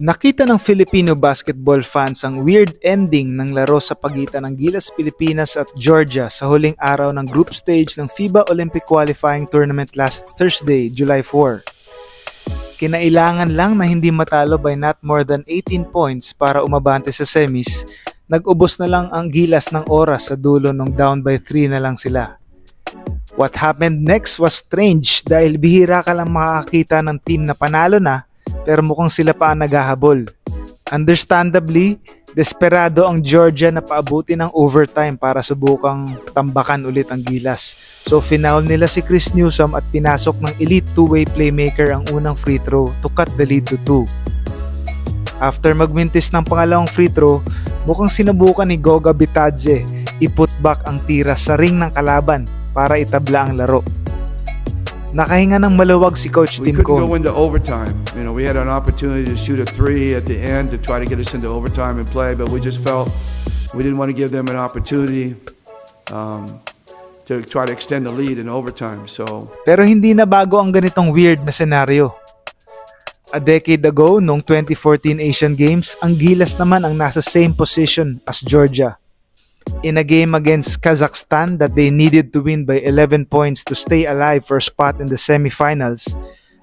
Nakita ng Filipino basketball fans ang weird ending ng laro sa pagitan ng Gilas Pilipinas at Georgia sa huling araw ng group stage ng FIBA Olympic Qualifying Tournament last Thursday, July 4. Kinailangan lang na hindi matalo by not more than 18 points para umabante sa semis. Nag-ubos na lang ang Gilas ng oras sa dulo nung down by 3 na lang sila. What happened next was strange dahil bihira ka lang makakita ng team na panalo na pero mukhang sila pa ang naghahabol. Understandably, desperado ang Georgia na paabuti ng overtime para subukang tambakan ulit ang Gilas. So finaul nila si Chris Newsome at pinasok ng elite two-way playmaker ang unang free throw to cut the lead to 2. After magmintis ng pangalawang free throw, mukhang sinubukan ni Goga Bitadze i-put back ang tira sa ring ng kalaban para itabla ang laro. Nakahinga ng maluwag si Coach Tim Cone. We couldn't go into overtime. We had an opportunity to shoot a 3 at the end to try to get us into overtime and play, but we just felt we didn't want to give them an opportunity to try to extend the lead in overtime. Pero hindi na bago ang ganitong weird na senaryo. A decade ago, noong 2014 Asian Games, ang Gilas naman ang nasa same position as Georgia. In a game against Kazakhstan that they needed to win by 11 points to stay alive for a spot in the semifinals,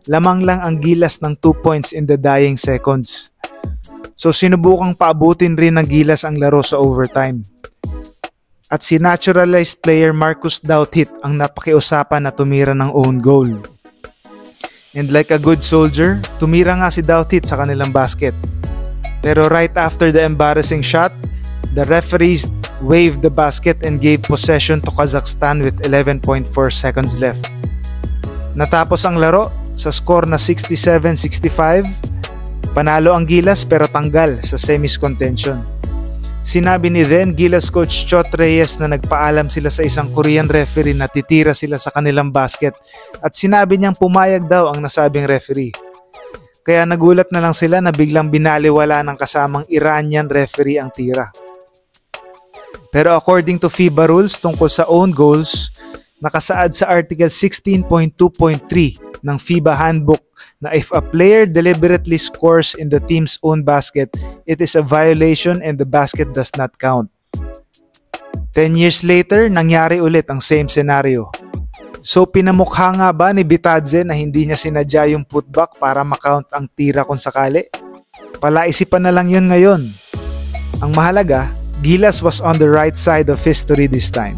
lamang lang ang Gilas ng 2 points in the dying seconds. So sinubukang paabutin rin ng Gilas ang laro sa overtime. At si naturalized player Marcus Douthit ang napakiusapan na tumira ng own goal. And like a good soldier, tumira nga si Douthit sa kanilang basket. Pero right after the embarrassing shot, the referees waved the basket and gave possession to Kazakhstan with 11.4 seconds left. Natapos ang laro sa score na 67-65. Panalo ang Gilas pero tanggal sa semis contention. Sinabi ni then Gilas coach Chot Reyes na nagpaalam sila sa isang Korean referee na titira sila sa kanilang basket at sinabi niyang pumayag daw ang nasabing referee. Kaya nagulat na lang sila na biglang binaliwala ng kasamang Iranian referee ang tira. Pero according to FIBA rules tungkol sa own goals, nakasaad sa Article 16.2.3 ng FIBA Handbook na if a player deliberately scores in the team's own basket, it is a violation and the basket does not count. 10 years later, nangyari ulit ang same scenario. So pinamukha nga ba ni Bitadze na hindi niya sinadya yung putback para makount ang tira kung sakali? Palaisipan na lang yun ngayon. Ang mahalaga, Gilas was on the right side of history this time.